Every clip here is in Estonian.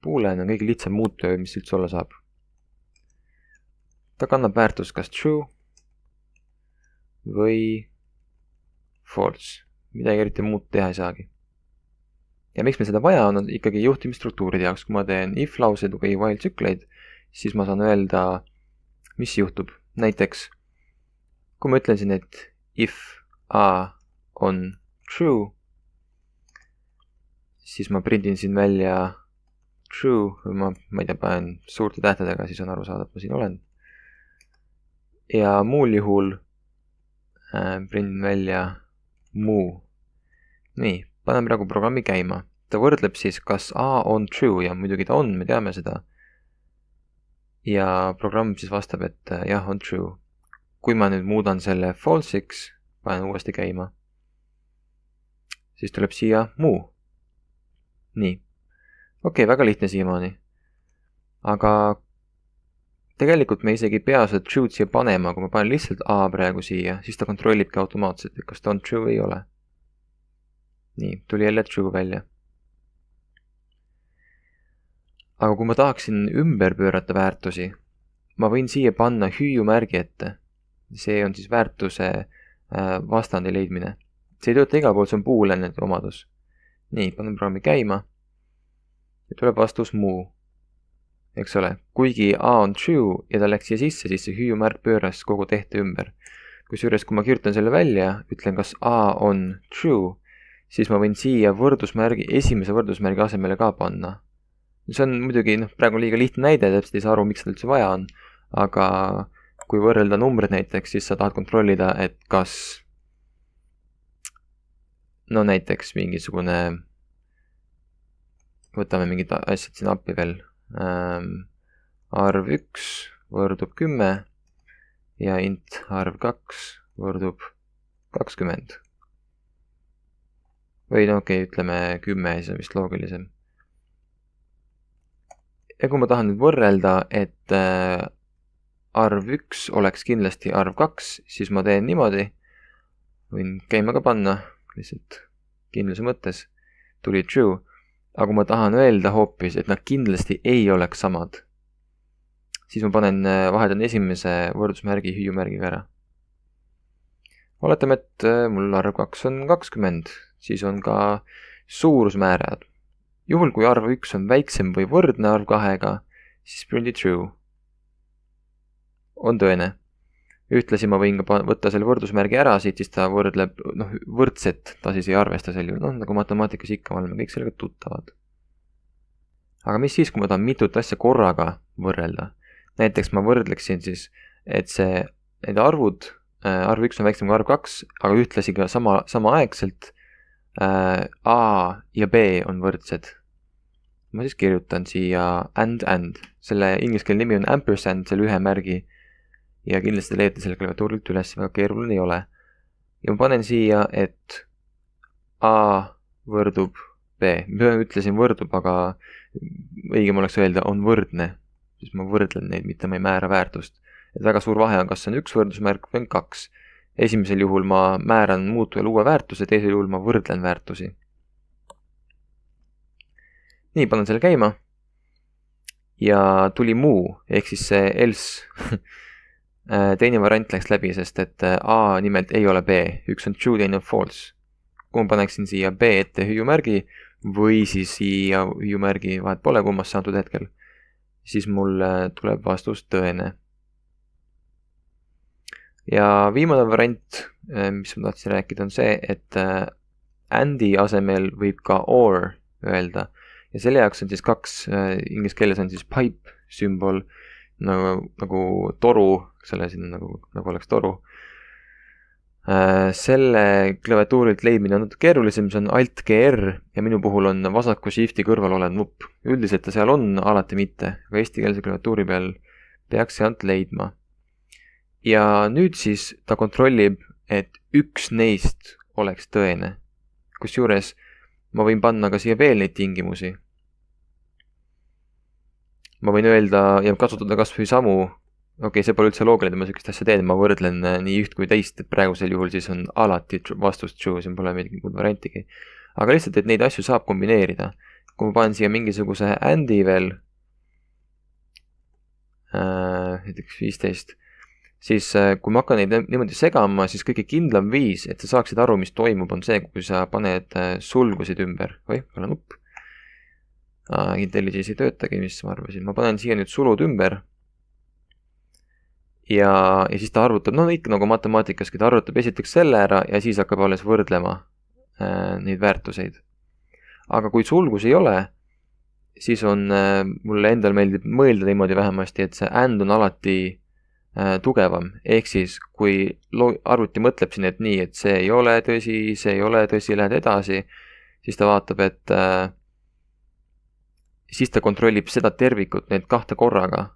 boolean on kõige lihtsam muutuja, mis üldse olla saab. Ta kannab väärtust kas true või false. Midagi eriti muud teha ei saagi. Ja miks meil seda vaja on ikkagi juhtimisstruktuuride jaoks. Kui ma teen if lauseid või while tsükleid, siis ma saan öelda, mis juhtub. Näiteks, kui ma ütlen siin, et if a on true, siis ma prindin siin välja true, või ma ei tea, panen suurte tähtedega, siis on aru saada, et ma siin olen. Ja muul juhul prindin välja muu. Nii, panen praegu programmi käima. Ta võrdleb siis, kas A on true ja muidugi ta on, me teame seda. Ja programm siis vastab, et jah, on true. Kui ma nüüd muudan selle false'iks, panen uuesti käima, siis tuleb siia muu. Nii. Okei, väga lihtne siiamaani. Aga tegelikult me isegi ei pea seda true'd siia panema, kui ma panen lihtsalt A praegu siia, siis ta kontrollibki automaatselt, et kas ta on true või ei ole. Nii, tuli jälle true välja. Aga kui ma tahaksin ümber pöörata väärtusi, ma võin siia panna hüüumärgi ette. See on siis väärtuse vastandi leidmine. See ei tööta igal pool, see on boolean omadus. Nii, panen programmi käima. Ja tuleb vastus muu. Eks ole, kuigi A on true ja ta läks siia sisse, siis see hüüumärk pööras kogu tehte ümber. Kusjuures, kui ma kirjutan selle välja, ütlen, kas A on true, siis ma võin siia võrdusmärgi, esimese võrdusmärgi asemele ka panna. See on muidugi, praegu liiga lihtne näide, täpselt ei saa aru, miks seda üldse vaja on, aga kui võrrelda numbrid näiteks, siis sa tahad kontrollida, et kas näiteks mingisugune, võtame mingid asjad siin appi veel, arv 1 võrdub 10 ja int arv 2 võrdub 20. Või okei, ütleme 10, siis on vist loogilisem. Ja kui ma tahan nüüd võrrelda, et arv 1 oleks kindlasti arv 2, siis ma teen niimoodi. Võin käima ka panna, lihtsalt kindluse mõttes. Tuli true. Aga kui ma tahan öelda hoopis, et nad kindlasti ei oleks samad, siis ma vahetan esimese võrdusmärgi hüüumärgiga ära. Oletame, et mul arv 2 on 20, siis on ka suurusmäärad. Juhul, kui arv 1 on väiksem või võrdne arv 2-ga, siis prindi true. On tõene. Ühtlasi ma võin ka võtta selle võrdusmärgi ära, siis ta võrdleb võrdset, ta siis ei arvesta sel juhul. Nagu matemaatikas ikka, me oleme kõik sellega tuttavad. Aga mis siis, kui ma tahan mitut asja korraga võrrelda? Näiteks ma võrdleksin siis, et need arvud, arv 1 on väiksem kui arv 2, aga ühtlasi ka samaaegselt A ja B on võrdsed. Ma siis kirjutan siia and. Selle ingliskeelne nimi on ampersand, selle ühe märgi. Ja kindlasti leiate selle klaviatuurilt üles, väga keeruline ei ole. Ja ma panen siia, et A võrdub B. Ma ütlesin võrdub, aga õigem oleks öelda on võrdne. Siis ma võrdlen neid, mitte ma ei määra väärtust. Et väga suur vahe on, kas on üks võrdusmärk või on 2. Esimesel juhul ma määran muutujal uue väärtuse, teisel juhul ma võrdlen väärtusi. Nii, panen selle käima. Ja tuli muu, ehk siis see else. Teine variant läks läbi, sest et A nimelt ei ole B. Üks on true, teine on false. Kui ma paneksin siia B ette hüüumärgi või siis siia hüüumärgi vahet pole kummast antud hetkel, siis mul tuleb vastus tõene. Ja viimane variant, mis ma tahtsin rääkida, on see, et and'i asemel võib ka or öelda. Ja selle jaoks on siis 2, inglise keeles on siis pipe sümbol, nagu toru, selle siin nagu oleks toru. Selle klaviatuurilt leidmine on natuke keerulisem, see on Alt-GR ja minu puhul on vasaku shifti kõrval olev nupp. Üldiselt ta seal on, alati mitte, aga eestikeelse klaviatuuri peal peaks sealt leidma. Ja nüüd siis ta kontrollib, et üks neist oleks tõene. Kusjuures ma võin panna ka siia veel neid tingimusi. Ma võin öelda ja kasutada kas või samu. Okei, see pole üldse loogiline, ma sellist asja teen, ma võrdlen nii üht kui teist, et praegusel juhul siis on alati vastus true, siin pole mingit muud variantigi. Aga lihtsalt, et neid asju saab kombineerida. kui ma panen siia mingisuguse and'i veel, näiteks 15, siis kui ma hakkan neid niimoodi segama, siis kõige kindlam viis, et sa saaksid aru, mis toimub, on see, kui sa paned sulgusid ümber. Pole nupp. IntelliJ ei töötagi, mis ma arvasin. Ma panen siia nüüd sulud ümber. Ja siis ta arvutab, ikka nagu matemaatikaski, ta arvutab esiteks selle ära ja siis hakkab alles võrdlema neid väärtuseid. Aga kui sulgus ei ole, siis on, mulle endal meeldib mõelda niimoodi vähemasti, et see and on alati tugevam. Ehk siis, kui arvuti mõtleb siin, et nii, et see ei ole tõsi, lähed edasi, siis ta vaatab, et siis ta kontrollib seda tervikut, need kahte korraga.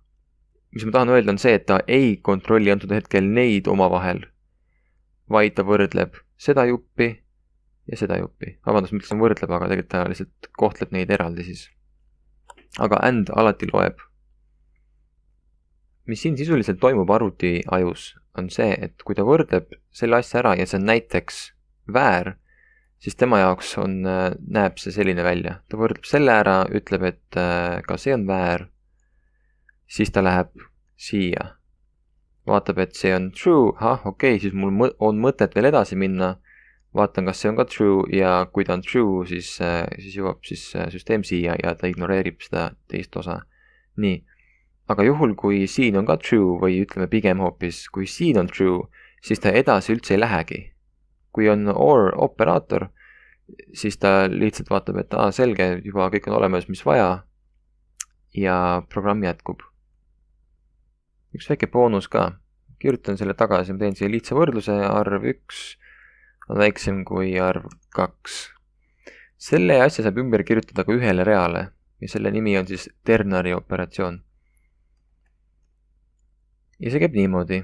Mis ma tahan öelda on see, et ta ei kontrolli antud hetkel neid omavahel, vaid ta võrdleb seda juppi ja seda juppi. Vabandust, ma ütlesin võrdleb, aga tegelikult ta lihtsalt kohtleb neid eraldi siis. Aga and alati loeb. Mis siin sisuliselt toimub arvuti ajus, on see, et kui ta võrdleb selle asja ära ja see on näiteks väär, siis tema jaoks näeb see selline välja. Ta võrdleb selle ära, ütleb, et ka see on väär, siis ta läheb siia. Vaatab, et see on true, okei, siis mul on mõtet veel edasi minna. Vaatan, kas see on ka true ja kui ta on true, siis jõuab süsteem siia ja ta ignoreerib seda teist osa. Nii, aga juhul, kui siin on ka true või ütleme pigem hoopis, kui siin on true, siis ta edasi üldse ei lähegi. Kui on or operaator, siis ta lihtsalt vaatab, et selge, juba kõik on olemas, mis vaja ja programm jätkub. Üks väike boonus ka. Kirjutan selle tagasi, ma teen siia lihtsa võrdluse, arv 1 on väiksem kui arv 2. Selle asja saab ümber kirjutada ka ühele reale ja selle nimi on siis ternari operatsioon. Ja see käib niimoodi.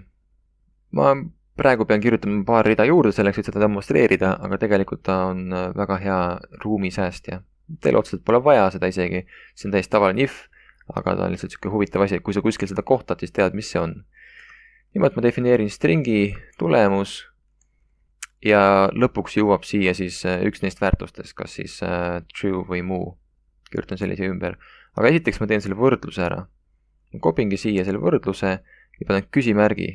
Ma praegu pean kirjutama paar rida juurde selleks, et seda demonstreerida, aga tegelikult ta on väga hea ruumisäästja. Teil otseselt pole vaja seda isegi, see on täiesti tavaline if, aga ta on lihtsalt selline huvitav asi, et kui sa kuskil seda kohtad, siis tead, mis see on. Nimelt ma defineerin stringi tulemus ja lõpuks jõuab siia siis üks neist väärtustest, kas siis true või muu. Kirjutan sellise ümber. Aga esiteks ma teen selle võrdluse ära. Ma kopingi siia selle võrdluse ja panen küsimärgi.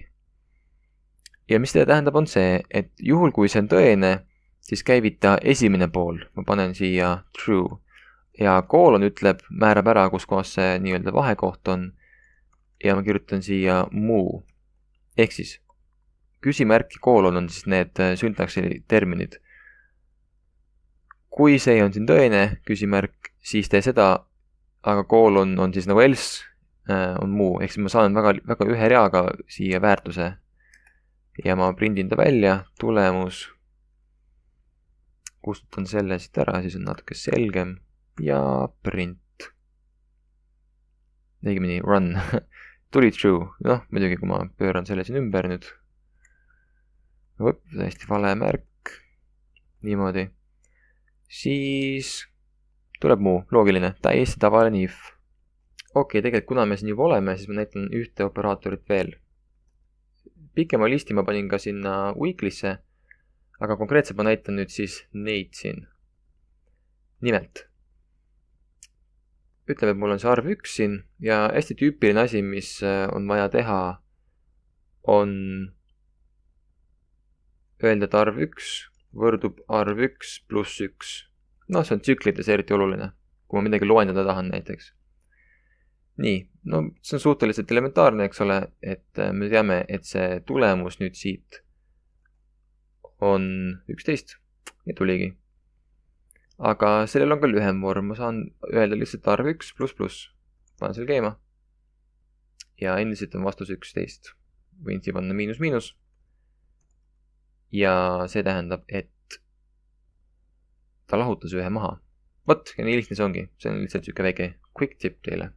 Ja mis seda tähendab on see, et juhul kui see on tõene, siis käivita esimene pool. Ma panen siia true. Ja koolon ütleb, määrab ära, kus kohas see nii-öelda vahekoht on ja ma kirjutan siia muu. Ehk siis küsimärk ja koolon on siis need syntaksi terminid. Kui see on siin tõene küsimärk, siis tee seda, aga koolon on siis nagu else on muu. Ehk siis ma saan väga ühe reaga siia väärtuse ja ma prindin ta välja, tulemus, kustutan selle siit ära, siis on natuke selgem. Ja print. Õigemini run. Tuli true. Muidugi, kui ma pööran selle siin ümber nüüd. Täiesti vale märk. Niimoodi. Siis tuleb muu. Loogiline. Täiesti tavaline if. Okei, tegelikult kuna me siin juba oleme, siis ma näitan ühte operaatorit veel. Pikema listi ma panin ka sinna weekly'sse, aga konkreetselt ma näitan nüüd siis neid siin. Nimelt. Ütleme, et mul on see arv 1 siin ja hästi tüüpiline asi, mis on vaja teha, on öelda, et arv 1 võrdub arv 1 pluss 1. See on tsüklites eriti oluline, kui ma midagi loendada tahan näiteks. Nii, see on suhteliselt elementaarne, eks ole, et me teame, et see tulemus nüüd siit on 11 ja tuligi. Aga sellel on ka lühem vorm, ma saan öelda lihtsalt arv 1 pluss pluss. Panen selle käima. Ja endiselt on vastus 11. Võin siia panna miinus miinus. Ja see tähendab, et ta lahutas ühe maha. Vot, ja nii lihtne see ongi. See on lihtsalt siuke väike quick tip teile.